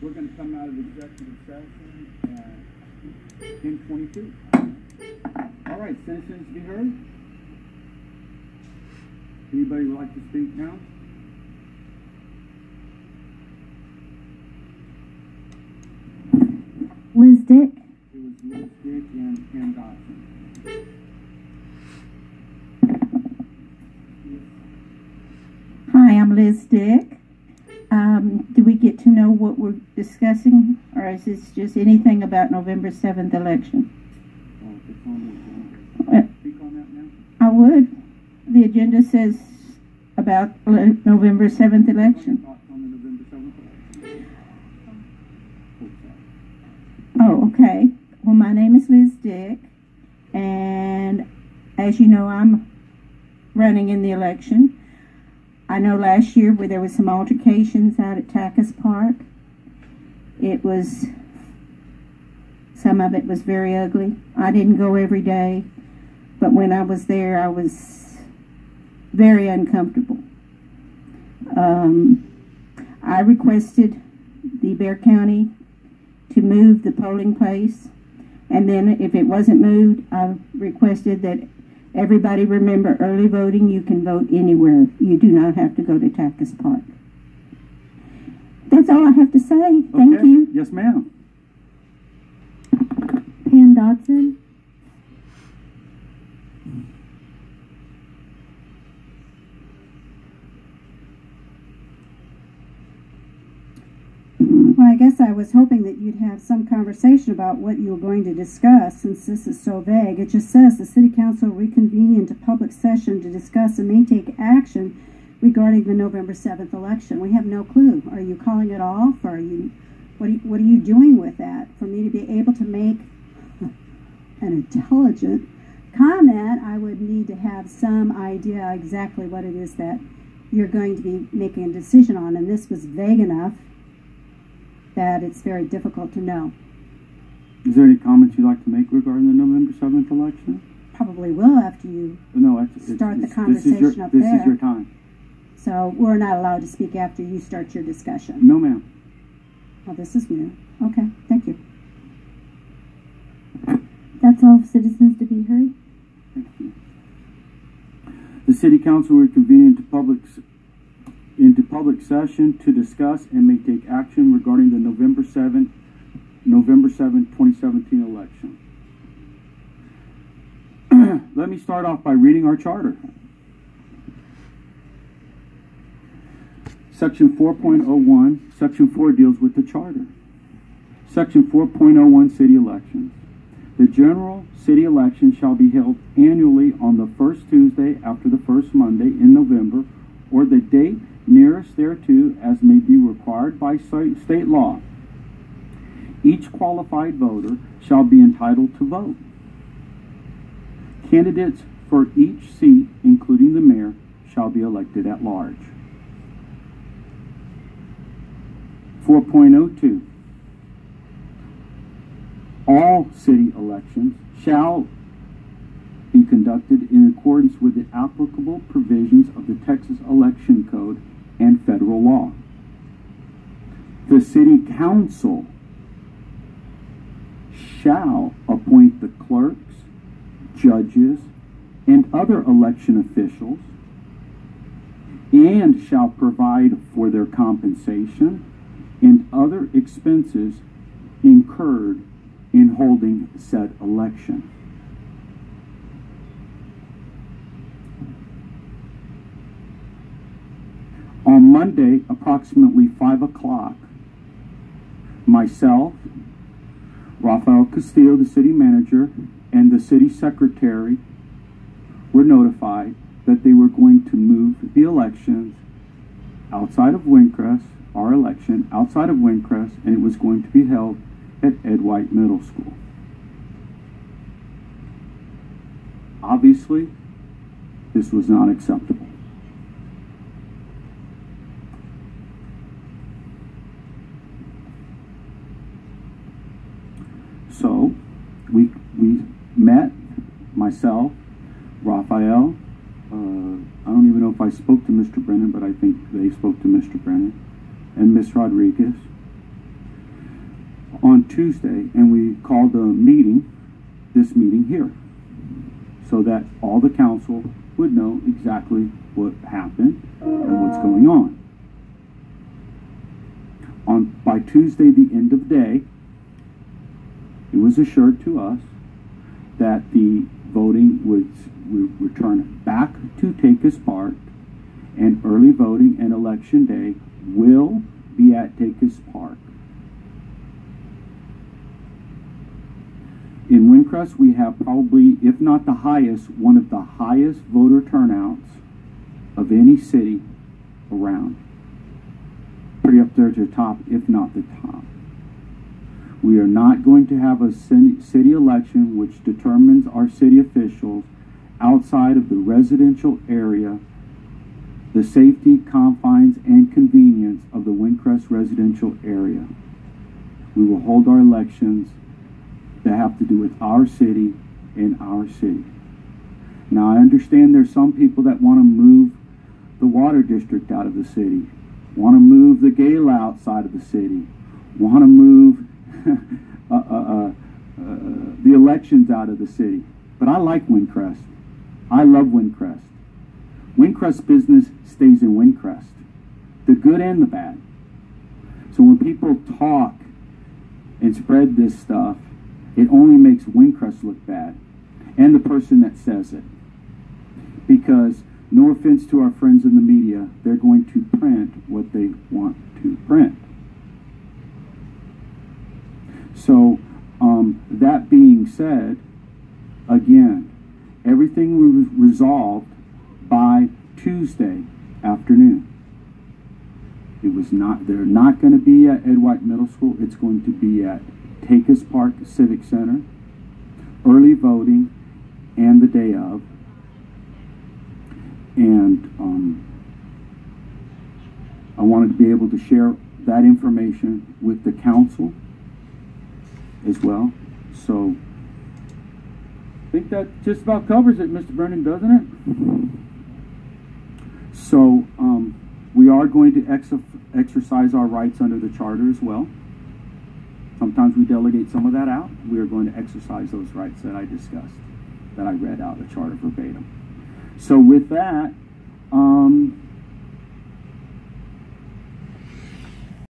we're going to come out of executive session at 10:22. All right, citizens to be heard. Anybody would like to speak now? Liz Dick. It was Liz Dick and Ken Dodson. Hi, I'm Liz Dick. Do we get to know what we're discussing, or is this just anything about November 7th election? Speak on that now? I would. The agenda says about November 7th election. Thoughts on the November 7th election? Oh, okay. Well, my name is Liz Dick, and as you know, I'm running in the election. I know last year where there was some altercations out at Tackus Park. Some of it was very ugly. I didn't go every day, but when I was there, I was very uncomfortable. I requested the Bexar County to move the polling place, and then if it wasn't moved, I requested that everybody remember early voting. You can vote anywhere. You do not have to go to Tackus Park. That's all I have to say. Thank you. Yes, ma'am. Pam Dodson. Well, I guess I was hoping that you'd have some conversation about what you were going to discuss, since this is so vague. It just says the City Council reconvene into public session to discuss and may take action regarding the November 7th election. We have no clue. Are you calling it off? Or are you, what are you doing with that? For me to be able to make an intelligent comment, I would need to have some idea exactly what it is that you're going to be making a decision on. And this was vague enough that it's very difficult to know. Is there any comments you'd like to make regarding the November 7th election? Probably will after you start the conversation up there. This is your time. So we're not allowed to speak after you start your discussion. No, ma'am. Well, this is new. Okay, thank you. That's all citizens to be heard. Thank you. The City Council will convene into public session to discuss and may take action regarding the November 7, 2017 election. Let me start off by reading our charter. Section 4.01, Section 4 deals with the charter. Section 4.01, City Elections. The general city election shall be held annually on the first Tuesday after the first Monday in November, or the date nearest thereto as may be required by state law. Each qualified voter shall be entitled to vote. Candidates for each seat, including the mayor, shall be elected at large. 4.02. All city elections shall be conducted in accordance with the applicable provisions of the Texas Election Code and federal law. The City Council shall appoint the clerks, judges, and other election officials, and shall provide for their compensation and other expenses incurred in holding said election. On Monday, approximately 5 o'clock, myself, Rafael Castillo, the city manager, and the city secretary were notified that they were going to move the elections outside of Windcrest, our election outside of Windcrest, and it was going to be held at Ed White Middle School. Obviously, this was not acceptable. So we met, myself, Raphael, I don't even know if I spoke to Mr. Brennan, but I think they spoke to Mr. Brennan, and Ms. Rodriguez, on Tuesday, and we called a meeting, this meeting here, so that all the council would know exactly what happened and what's going on. By Tuesday, the end of day, it was assured to us that the voting would return back to Takis Park, and early voting and election day will be at Takis Park. In Windcrest, we have probably, if not the highest, one of the highest voter turnouts of any city around. Pretty up there to the top, if not the top. We are not going to have a city election which determines our city officials outside of the residential area, the safety, confines, and convenience of the Windcrest residential area. We will hold our elections that have to do with our city and our city. Now, I understand there's some people that want to move the water district out of the city, want to move the gala outside of the city, want to move the elections out of the city. But I like Windcrest. I love Windcrest. Windcrest business stays in Windcrest, the good and the bad. So when people talk and spread this stuff, it only makes Windcrest look bad, and the person that says it. Because, no offense to our friends in the media, they're going to print what they want to print. So, that being said, again, everything was resolved by Tuesday afternoon. It was not, they're not going to be at Ed White Middle School. It's going to be at Takis Park Civic Center, early voting, and the day of. And I wanted to be able to share that information with the council as well. So I think that just about covers it, Mr. Brennan, doesn't it? So we are going to exercise our rights under the charter as well. Sometimes we delegate some of that out. We are going to exercise those rights that I discussed, that I read out the charter verbatim. So with that,